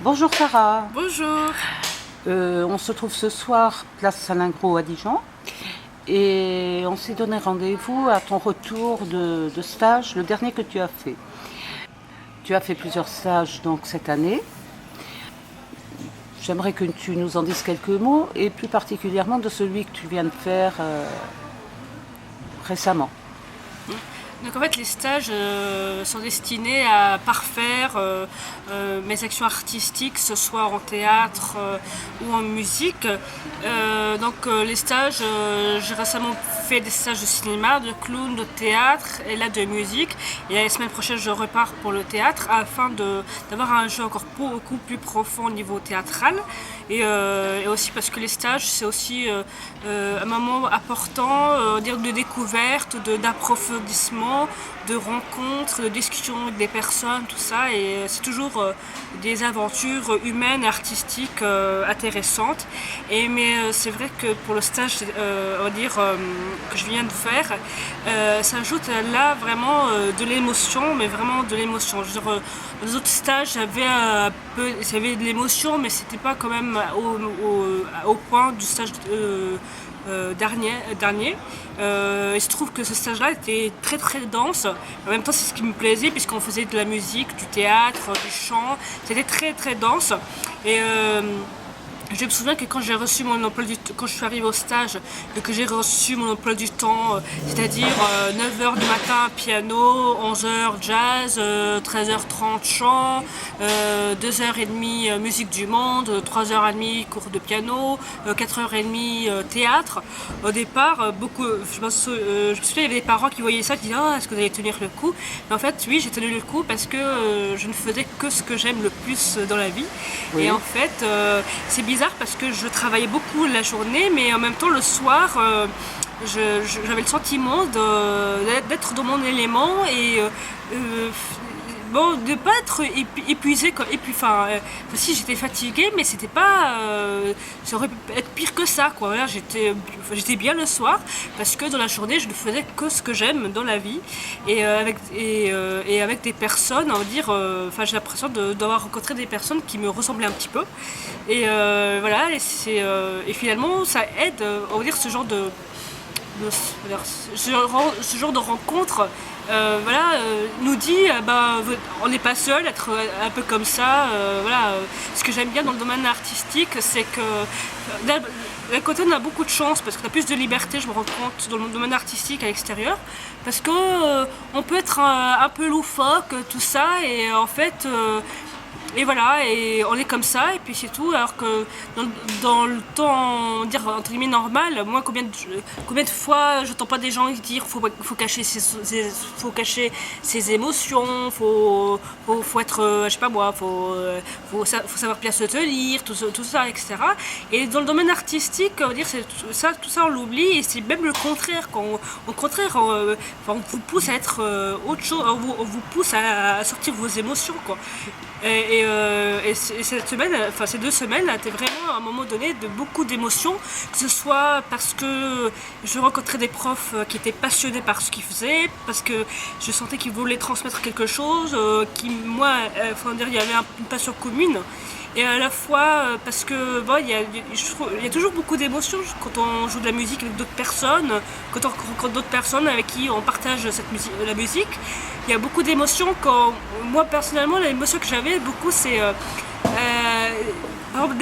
Bonjour Sarah. Bonjour. On se trouve ce soir place Salingro à Dijon et on s'est donné rendez-vous à ton retour de stage, le dernier que tu as fait. Tu as fait plusieurs stages donc cette année. J'aimerais que tu nous en dises quelques mots et plus particulièrement de celui que tu viens de faire récemment. Donc en fait les stages sont destinés à parfaire mes actions artistiques, que ce soit en théâtre ou en musique. Les stages, j'ai récemment fait des stages de cinéma, de clown, de théâtre et là de musique. Et la semaine prochaine je repars pour le théâtre afin d'avoir un jeu encore beaucoup plus profond au niveau théâtral. Et aussi parce que les stages c'est aussi un moment important de découverte, d'approfondissement, de rencontres, de discussions avec des personnes, tout ça. Et c'est toujours des aventures humaines et artistiques intéressantes. Mais c'est vrai que pour le stage que je viens de faire, ça ajoute là vraiment de l'émotion, mais vraiment de l'émotion. Dans les autres stages, j'avais de l'émotion, mais c'était pas quand même au point du stage dernier. Il se trouve que ce stage-là était très très dense. En même temps, c'est ce qui me plaisait puisqu'on faisait de la musique, du théâtre, du chant. C'était très très dense. Et je me souviens que quand quand je suis arrivée au stage et que j'ai reçu mon emploi du temps, c'est-à-dire 9h du matin piano, 11h jazz, 13h30 chant, 2h30 musique du monde, 3h30 cours de piano, 4h30 théâtre. Au départ, je me souviens, il y avait des parents qui voyaient ça, qui disaient est-ce que vous allez tenir le coup? Mais en fait, oui, j'ai tenu le coup parce que je ne faisais que ce que j'aime le plus dans la vie. Oui. Et en fait, c'est bizarre parce que je travaillais beaucoup la journée, mais en même temps le soir, j'avais le sentiment d'être dans mon élément et de pas être épuisée. Si j'étais fatiguée, mais c'était pas, ça aurait pu être pire que ça, quoi. Voilà, j'étais bien le soir parce que dans la journée, je ne faisais que ce que j'aime dans la vie et avec des personnes, on va dire, j'ai l'impression d'avoir rencontré des personnes qui me ressemblaient un petit peu et et finalement ça aide, on va dire, ce genre de rencontre nous dit on n'est pas seul, être un peu comme ça. Ce que j'aime bien dans le domaine artistique, c'est que d'un côté on a beaucoup de chance parce qu'on a plus de liberté, je me rends compte, dans le domaine artistique à l'extérieur, parce que on peut être un peu loufoque, tout ça, et en fait et voilà, et on est comme ça, et puis c'est tout. Alors que dans le temps, dire entre guillemets normal, moi combien de fois j'entends pas des gens dire faut cacher ses émotions, faut être, je sais pas moi, faut savoir bien se tenir, tout ça, etc. Et dans le domaine artistique, on va dire tout ça on l'oublie, et c'est même le contraire. Au contraire, on vous pousse à être autre chose, on vous pousse à sortir vos émotions, quoi. Et cette semaine, ces 2 semaines, étaient vraiment à un moment donné de beaucoup d'émotions, que ce soit parce que je rencontrais des profs qui étaient passionnés par ce qu'ils faisaient, parce que je sentais qu'ils voulaient transmettre quelque chose, il y avait une passion commune. Et à la fois parce que il y a toujours beaucoup d'émotions quand on joue de la musique avec d'autres personnes, quand on rencontre d'autres personnes avec qui on partage la musique. Il y a beaucoup d'émotions. Moi personnellement, l'émotion que j'avais beaucoup, c'est par exemple,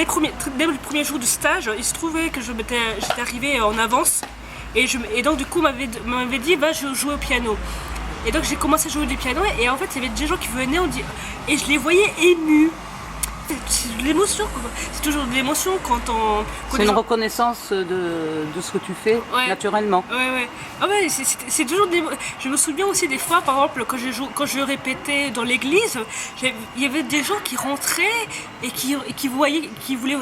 dès le premier jour du stage, il se trouvait que j'étais arrivée en avance et donc du coup on m'avait dit va jouer au piano. Et donc j'ai commencé à jouer du piano et en fait il y avait des gens qui venaient et je les voyais émus. C'est de l'émotion, c'est toujours de l'émotion c'est une reconnaissance de ce que tu fais, ouais, naturellement. C'est toujours je me souviens aussi des fois, par exemple, quand je répétais dans l'église, il y avait des gens qui rentraient et qui voulaient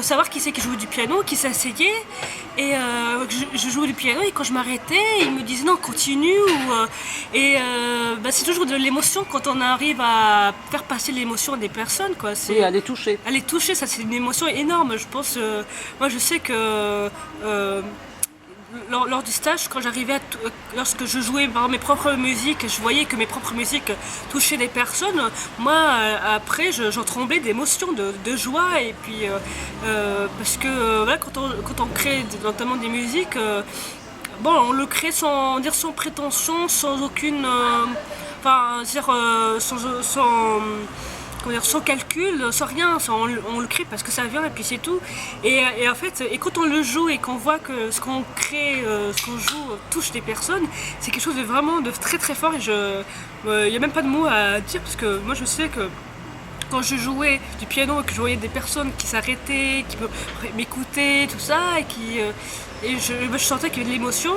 savoir qui c'est qui jouait du piano, qui s'asseyaient, et je jouais du piano, et quand je m'arrêtais, ils me disaient non, continue, c'est toujours de l'émotion quand on arrive à faire passer l'émotion des personnes, quoi. Oui, à les toucher. À les toucher, ça c'est une émotion énorme, je pense. Moi je sais que lors du stage, quand lorsque je jouais par exemple, mes propres musiques, je voyais que mes propres musiques touchaient des personnes, moi après j'en tremblais d'émotion, de joie, et puis parce que voilà, quand on crée notamment des musiques, bon, on le crée sans prétention, sans aucune, sans calcul, sans rien, on le crée parce que ça vient et puis c'est tout. Et en fait, quand on le joue et qu'on voit que ce qu'on crée, ce qu'on joue touche des personnes, c'est quelque chose de vraiment de très très fort. Et il n'y a même pas de mots à dire, parce que moi je sais que quand je jouais du piano et que je voyais des personnes qui s'arrêtaient, qui m'écoutaient, tout ça, je sentais qu'il y avait de l'émotion,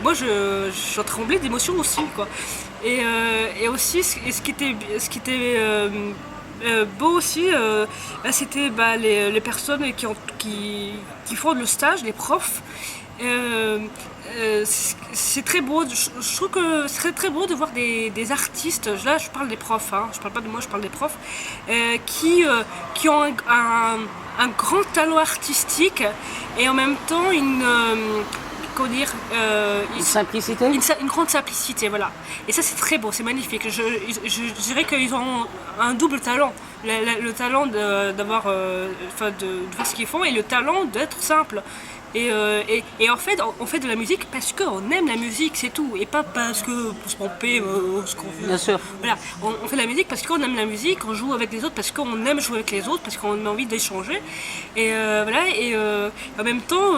moi j'en tremblais d'émotion aussi, quoi. Et aussi, ce qui était beau aussi, c'était les personnes qui font le stage, les profs. C'est très beau, je trouve que c'est très beau de voir des artistes, là je parle des profs, hein, je parle pas de moi, je parle des profs, qui ont un grand talent artistique et en même temps comment dire, une simplicité, une grande simplicité, voilà. Et ça c'est très beau, c'est magnifique. Je dirais qu'ils ont un double talent, le talent d'avoir, de voir ce qu'ils font, et le talent d'être simple. Et en fait, on fait de la musique parce qu'on aime la musique, c'est tout. Et pas parce que pour se pomper, ce qu'on veut. Bien sûr. Voilà, on fait de la musique parce qu'on aime la musique, on joue avec les autres parce qu'on aime jouer avec les autres, parce qu'on a envie d'échanger. Et voilà, et en même temps,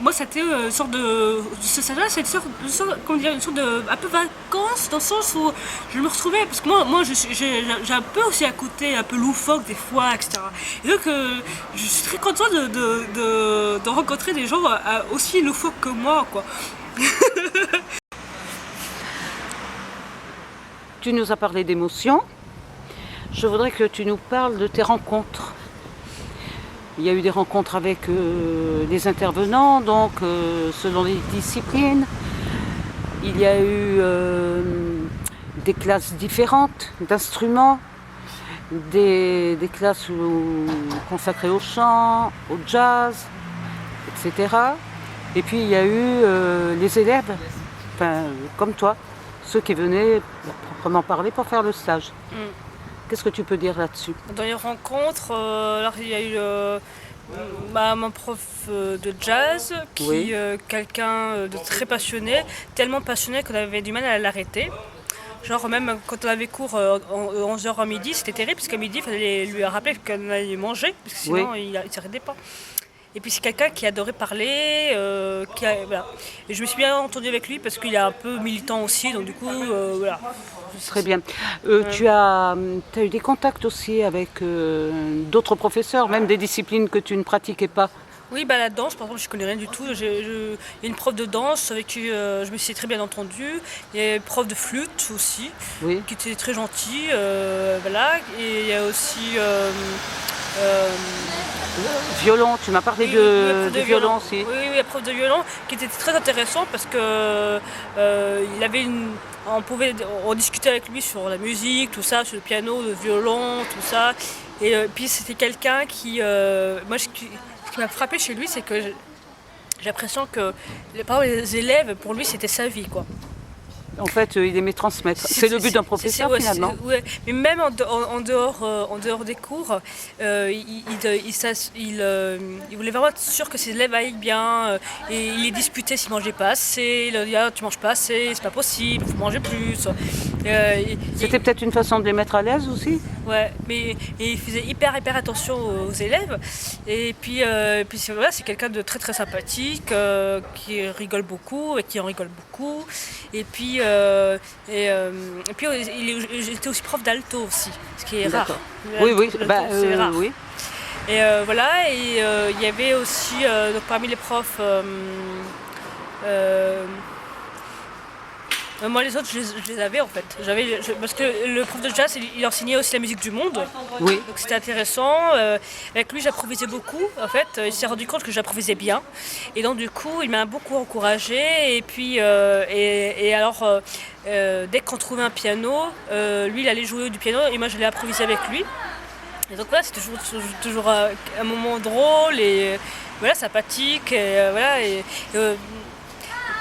moi, c'était une sorte de. Ce stage-là, c'est comment dire, une sorte de. Un peu vacances, dans le sens où je me retrouvais. Parce que moi j'ai un peu aussi un côté un peu loufoque des fois, etc. Et donc, je suis très contente de rencontrer des gens aussi loufoques que moi, quoi. Tu nous as parlé d'émotions. Je voudrais que tu nous parles de tes rencontres. Il y a eu des rencontres avec les intervenants, donc selon les disciplines. Il y a eu des classes différentes d'instruments, des classes consacrées au chant, au jazz, etc. Et puis il y a eu les élèves, comme toi, ceux qui venaient proprement parler pour faire le stage. Qu'est-ce que tu peux dire là-dessus? Dans les rencontres, alors il y a eu mon prof de jazz, quelqu'un de très passionné, tellement passionné qu'on avait du mal à l'arrêter. Genre même quand on avait cours 11h à midi, c'était terrible, parce qu'à midi il fallait lui rappeler qu'on allait manger, parce que sinon il ne s'arrêtait pas. Et puis c'est quelqu'un qui adorait parler, voilà. Et je me suis bien entendue avec lui parce qu'il est un peu militant aussi, donc du coup, voilà. Très bien. Tu as eu des contacts aussi avec d'autres professeurs, même des disciplines que tu ne pratiquais pas? Oui, la danse, par exemple, je connais rien du tout. Il y a une prof de danse avec qui je me suis très bien entendue. Il y a une prof de flûte aussi, qui était très gentille. Voilà. Et il y a aussi... violon, tu m'as parlé de violon aussi. Oui, la prof de violon qui était très intéressant parce que il avait on discutait avec lui sur la musique, tout ça, sur le piano, le violon, tout ça. Et puis c'était quelqu'un qui, ce qui m'a frappé chez lui, c'est que j'ai l'impression que les élèves, pour lui, c'était sa vie, quoi. En fait, il aimait transmettre. C'est le but d'un professeur, finalement. Mais même en dehors des cours, il voulait vraiment être sûr que ses élèves aillent bien. Et il les disputait s'ils ne mangeaient pas assez. Il disait, tu ne manges pas assez, c'est pas possible, il faut manger plus. C'était peut-être une façon de les mettre à l'aise aussi. Ouais, mais il faisait hyper attention aux élèves. Et puis voilà, c'est quelqu'un de très très sympathique, qui rigole beaucoup et qui en rigole beaucoup. Et puis j'étais aussi prof d'alto aussi, ce qui est rare. Oui, c'est rare. Oui. Et voilà, et il y avait aussi donc parmi les profs. Moi les autres je les avais en fait. Parce que le prof de jazz il enseignait aussi la musique du monde. Oui. Donc c'était intéressant. Avec lui j'improvisais beaucoup en fait. Il s'est rendu compte que j'improvisais bien. Et donc du coup il m'a beaucoup encouragée. Et puis alors dès qu'on trouvait un piano, lui il allait jouer du piano et moi j'allais improviser avec lui. Et donc voilà, c'est toujours un moment drôle et voilà, sympathique. Et, voilà,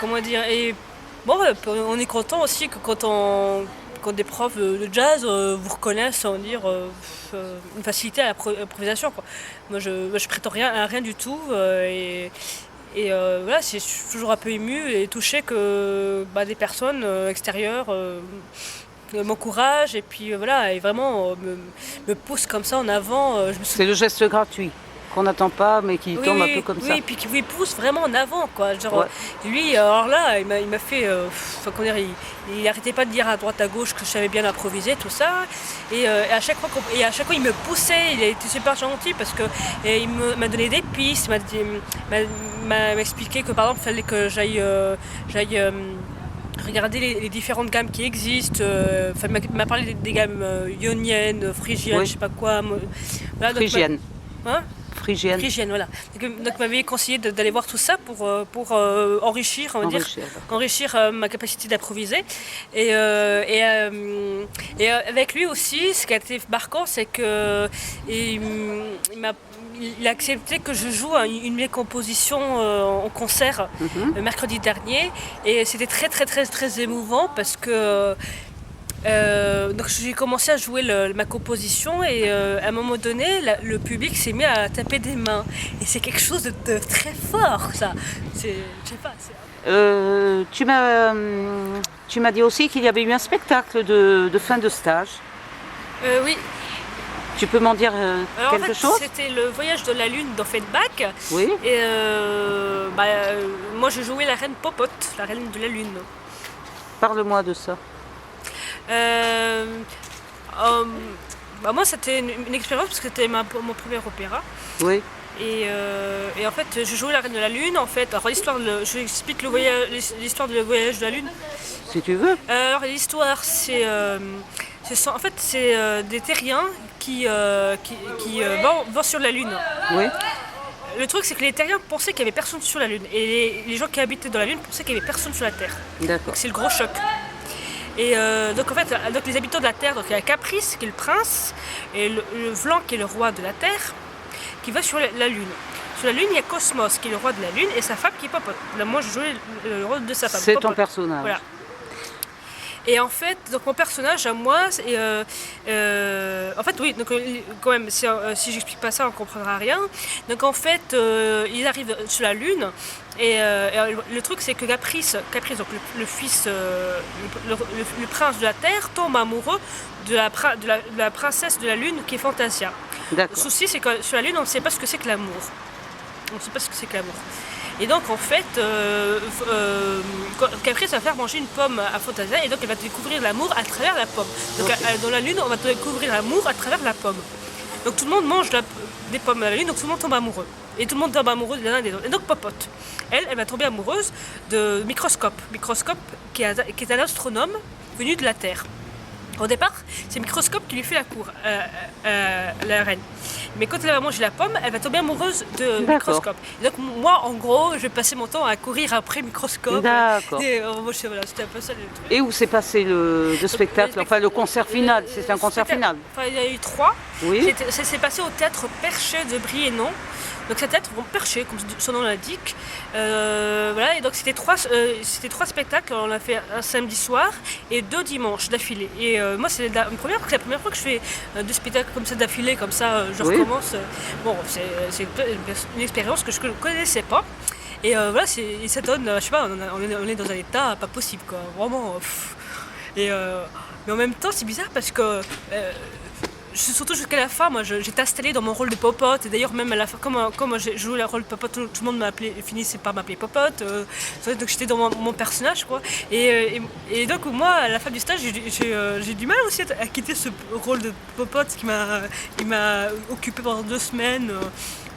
comment dire, et bon, on est content aussi que quand des profs de jazz vous reconnaissent, on dire une facilité à l'improvisation, quoi. Moi, je prétends rien à rien du tout, voilà, je suis toujours un peu émue et touchée que des personnes extérieures m'encouragent et puis voilà, et vraiment me poussent comme ça en avant. C'est le geste gratuit qu'on n'attend pas, mais qui tombe un peu comme ça. Oui, puis qui me pousse vraiment en avant, quoi. Genre, ouais. Lui, alors là, il m'a fait... il arrêtait pas de dire à droite, à gauche que je savais bien improviser, tout ça. Et à chaque fois, il me poussait, il a été super gentil parce que il m'a donné des pistes, m'a expliqué que par exemple, il fallait que j'aille regarder les différentes gammes qui existent. Il m'a parlé des gammes ioniennes, phrygiennes, oui. Je sais pas quoi. Voilà, phrygienne. Phrygienne, voilà. Donc il m'avait conseillé d'aller voir tout ça pour enrichir ma capacité d'improviser. Et avec lui aussi, ce qui a été marquant, c'est que il a accepté que je joue une de mes compositions en concert mercredi dernier. Et c'était très très très très émouvant parce que donc j'ai commencé à jouer ma composition et à un moment donné le public s'est mis à taper des mains et c'est quelque chose de très fort, ça. Je sais pas. Tu m'as dit aussi qu'il y avait eu un spectacle de fin de stage. Oui. Tu peux m'en dire quelque chose? C'était le voyage de la lune d'Offenbach. Oui. Et moi j'ai joué la reine Popote, la reine de la lune. Parle-moi de ça. Moi c'était une expérience parce que c'était mon premier opéra. Oui. Et en fait je jouais la reine de la lune en fait. Alors je explique l'histoire du voyage de la lune. Si tu veux. Alors l'histoire c'est des terriens qui vont sur la lune. Oui. Le truc c'est que les terriens pensaient qu'il n'y avait personne sur la lune et les gens qui habitaient dans la lune pensaient qu'il n'y avait personne sur la terre. D'accord. Donc c'est le gros choc. Et donc en fait, les habitants de la Terre, donc il y a Caprice qui est le prince, et le Vlan qui est le roi de la Terre, qui va sur la Lune. Sur la Lune, il y a Cosmos qui est le roi de la Lune, et sa femme qui est Popote. Là, moi, je jouais le rôle de sa femme. C'est Popote. ton personnage. Voilà. Et en fait, donc mon personnage à moi, en fait oui, donc quand même, si j'explique pas ça, on comprendra rien. Donc en fait, ils arrivent sur la Lune. Et le truc c'est que Caprice donc le fils, le prince de la Terre tombe amoureux de la princesse de la Lune qui est Fantasia. D'accord. Le souci c'est que sur la Lune on ne sait pas ce que c'est que l'amour. Et donc en fait, Caprice va faire manger une pomme à Fantasia et donc elle va découvrir l'amour à travers la pomme. Donc okay. Dans la Lune on va découvrir l'amour à travers la pomme. Donc tout le monde mange des pommes à la Lune, donc tout le monde tombe amoureux. Et tout le monde tombe amoureux de l'un des autres. Et donc Popote, elle va tomber amoureuse de Microscope. Microscope qui est un astronome venu de la Terre. Au départ, c'est Microscope qui lui fait la cour, la reine. Mais quand elle va manger la pomme, elle va tomber amoureuse de Microscope. Et donc moi, en gros, je vais passer mon temps à courir après Microscope. D'accord. Et voilà, c'était un peu ça le truc. Et où s'est passé le spectacle, enfin le concert final? C'est un concert final. Enfin, il y a eu 3. Oui. Ça s'est passé au théâtre Perché de Briennon. Donc c'est un théâtre Perché, comme son nom l'indique. Voilà, et donc c'était trois spectacles. On l'a fait un samedi soir et 2 dimanches d'affilée. Et moi c'est la première fois que je fais 2 spectacles comme ça d'affilée, comme ça je recommence. Bon, c'est une expérience que je ne connaissais pas. Et voilà, ça donne, je sais pas, on est dans un état pas possible, quoi. Vraiment. Mais en même temps c'est bizarre parce que surtout jusqu'à la fin, moi j'étais installée dans mon rôle de Popote, et d'ailleurs même à la fin, comme j'ai joué le rôle de Popote, tout le monde finissait par m'appeler Popote, donc j'étais dans mon personnage, quoi. Et donc moi à la fin du stage j'ai du mal aussi à quitter ce rôle de Popote qui m'a occupé pendant 2 semaines.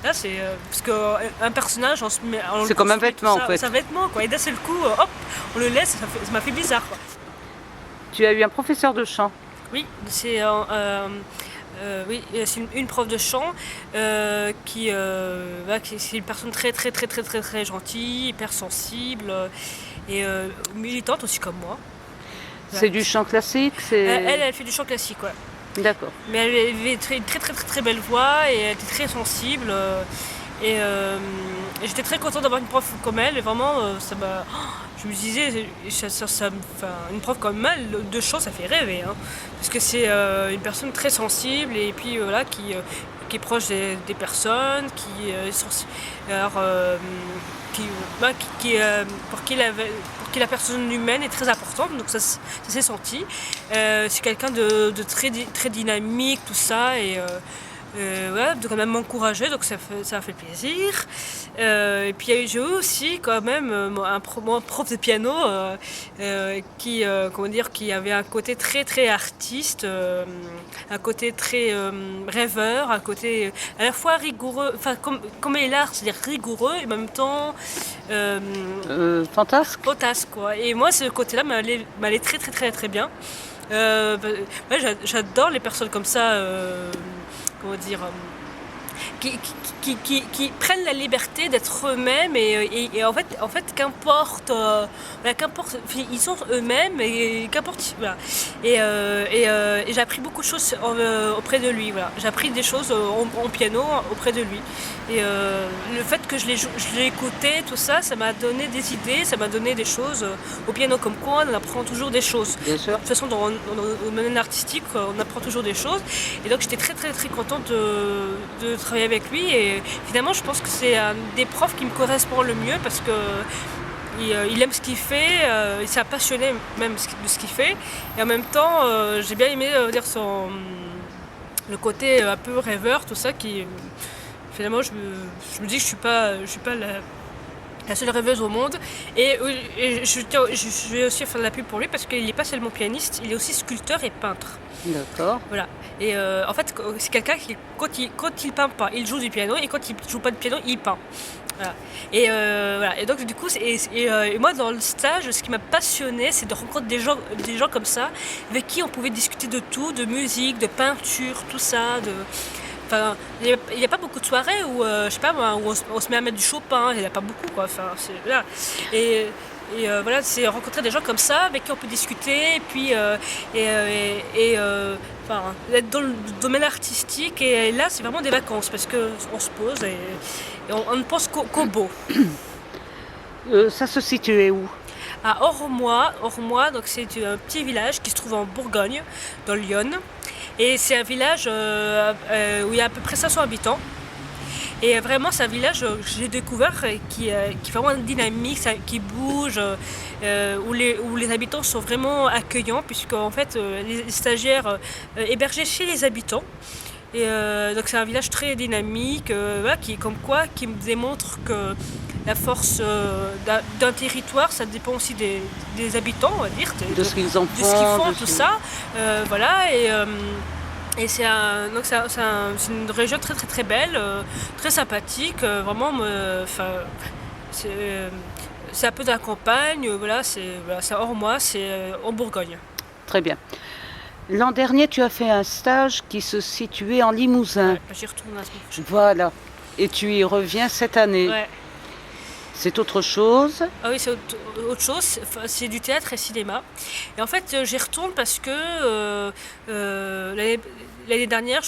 Là c'est parce qu'un personnage c'est comme un vêtement en fait. C'est un vêtement, quoi, et d'un seul coup hop on le laisse, ça m'a fait bizarre, quoi. Tu as eu un professeur de chant? Oui, c'est une prof de chant qui c'est une personne très très très très très très gentille, hyper sensible et militante aussi comme moi. C'est du chant classique? Elle fait du chant classique, ouais. D'accord. Mais elle avait une très très très très belle voix et elle était très sensible et j'étais très contente d'avoir une prof comme elle et vraiment ça m'a je me disais, une prof comme elle, de chant, ça fait rêver, hein, parce que c'est une personne très sensible et puis voilà, qui est proche des personnes, qui est alors, qui, bah, pour qui la personne humaine est très importante, donc ça s'est senti. C'est quelqu'un de très dynamique, tout ça, ouais, de quand même m'encourager, donc ça a fait plaisir. Et puis j'ai eu aussi quand même mon prof de piano qui avait un côté très très artiste, un côté très rêveur, un côté à la fois rigoureux, enfin comme est l'art, c'est-à-dire rigoureux et en même temps Fantasque. potasse quoi. Et moi ce côté-là m'allait très très très très bien. Ouais, j'adore les personnes comme ça. Comment dire, qui prennent la liberté d'être eux-mêmes et en fait qu'importe, ils sont eux-mêmes et qu'importe, voilà. Et j'ai appris beaucoup de choses auprès de lui, voilà. J'ai appris des choses en piano auprès de lui et le fait que je l'ai écouté, tout ça, ça m'a donné des idées, ça m'a donné des choses au piano, comme quoi on apprend toujours des choses. Bien sûr. De toute façon dans le domaine artistique on apprend toujours des choses et donc j'étais très très très contente de travailler avec lui et finalement je pense que c'est un des profs qui me correspond le mieux parce que il aime ce qu'il fait, il s'est passionné même de ce qu'il fait et en même temps j'ai bien aimé dire le côté un peu rêveur, tout ça qui finalement je me dis que je suis pas la seule rêveuse au monde et je vais aussi faire de la pub pour lui parce qu'il n'est pas seulement pianiste, il est aussi sculpteur et peintre. D'accord. Voilà. Et en fait, c'est quelqu'un qui, quand il peint pas, il joue du piano et quand il joue pas de piano, il peint. Voilà. Et, voilà. Et donc du coup, et moi dans le stage, ce qui m'a passionné, c'est de rencontrer des gens comme ça, avec qui on pouvait discuter de tout, de musique, de peinture, tout ça. Enfin, il n'y a pas beaucoup de soirées où, je sais pas moi, où on se met à mettre du Chopin, il n'y en a pas beaucoup quoi. Enfin, voilà. Et voilà, c'est rencontrer des gens comme ça avec qui on peut discuter et puis enfin, être dans le domaine artistique et là c'est vraiment des vacances parce qu'on se pose et on ne pense qu'au beau. Ça se situait où? À Ormois, donc c'est un petit village qui se trouve en Bourgogne, dans l'Yonne. Et c'est un village où il y a à peu près 500 habitants. Et vraiment, c'est un village que j'ai découvert qui est vraiment dynamique, qui bouge, où les habitants sont vraiment accueillants, puisque en fait, les stagiaires hébergés chez les habitants. Et donc c'est un village très dynamique, voilà, qui me démontre que la force d'un territoire, ça dépend aussi des habitants, on va dire, de ce qu'ils en de ce qu'ils font, tout ce... ça. Voilà, et c'est une région très très très belle, très sympathique, vraiment, c'est un peu de la campagne, voilà, c'est à Ormois, c'est en Bourgogne. Très bien. L'an dernier, tu as fait un stage qui se situait en Limousin. Ouais, j'y retourne la semaine prochaine. Voilà. Et tu y reviens cette année. Ouais. C'est autre chose. Ah oui, c'est autre chose, c'est du théâtre et cinéma. Et en fait, j'y retourne parce que l'année dernière,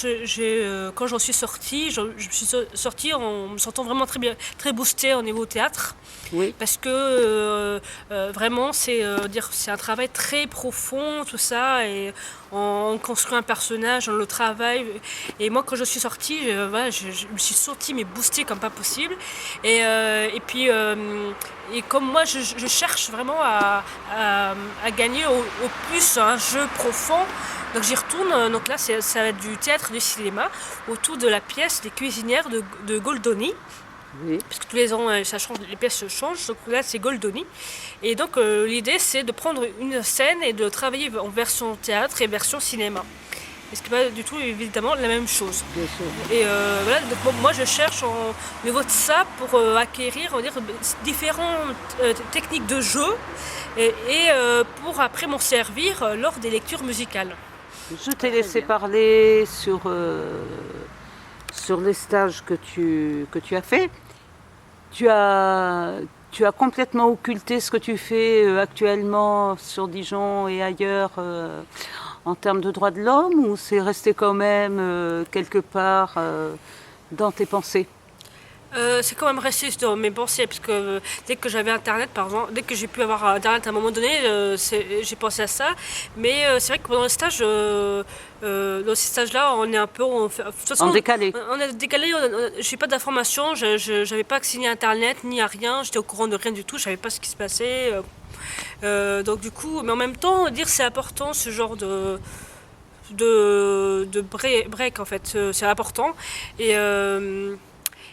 quand j'en suis sortie, je me suis sortie en me sentant vraiment très bien, très boostée au niveau théâtre. Oui. Parce que vraiment, c'est un travail très profond, tout ça, et on construit un personnage, on le travaille. Et moi, quand je suis sortie, voilà, je me suis sentie mais boostée comme pas possible. Et puis, et comme moi, je cherche vraiment à gagner au plus un jeu profond. Donc j'y retourne, donc là ça va être du théâtre, du cinéma, autour de la pièce des cuisinières de Goldoni. Oui. Parce que tous les ans, ça change, les pièces changent, donc là c'est Goldoni. Et donc l'idée c'est de prendre une scène et de travailler en version théâtre et version cinéma. Ce qui n'est pas du tout évidemment la même chose. Bien sûr. Et voilà, donc moi je cherche au niveau de ça pour acquérir, on va dire, différentes techniques de jeu et pour après m'en servir lors des lectures musicales. Je t'ai laissé parler sur les stages que tu as fait. Tu as complètement occulté ce que tu fais actuellement sur Dijon et ailleurs en termes de droits de l'homme, ou c'est resté quand même quelque part dans tes pensées? C'est quand même resté dans mes pensées, parce que dès que j'avais internet, par exemple, dès que j'ai pu avoir internet à un moment donné, j'ai pensé à ça. Mais c'est vrai que pendant le stage, dans ces stages-là, on est un peu, de toute façon, En décalé. on est décalé. J'ai pas d'informations, j'avais pas accès ni à internet ni à rien. J'étais au courant de rien du tout, je savais pas ce qui se passait. Donc du coup, mais en même temps, dire c'est important ce genre de break en fait, c'est important. Et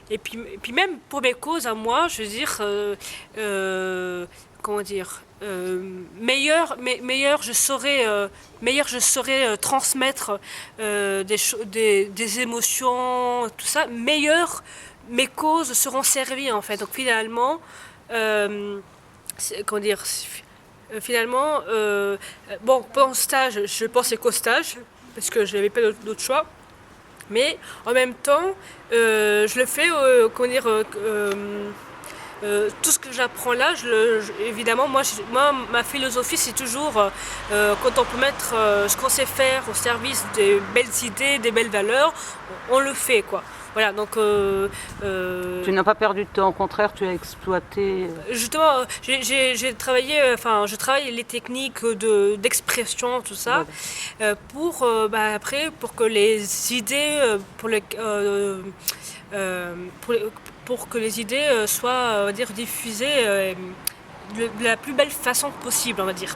et puis même pour mes causes à moi, je veux dire, comment dire, meilleur je saurais transmettre des émotions, tout ça, meilleur mes causes seront servies en fait. Donc finalement, comment dire, finalement, bon, pendant le stage, je pensais qu'au stage, parce que je n'avais pas d'autre choix. Mais en même temps, je le fais, comment dire, tout ce que j'apprends là, évidemment, moi, ma philosophie, c'est toujours, quand on peut mettre ce qu'on sait faire au service des belles idées, des belles valeurs, on le fait, quoi. Voilà, donc... Tu n'as pas perdu de temps, au contraire, tu as exploité. Justement, j'ai travaillé, enfin, je travaille les techniques d'expression, tout ça, pour, après, pour que les idées, pour que les idées soient, on va dire, diffusées de la plus belle façon possible, on va dire.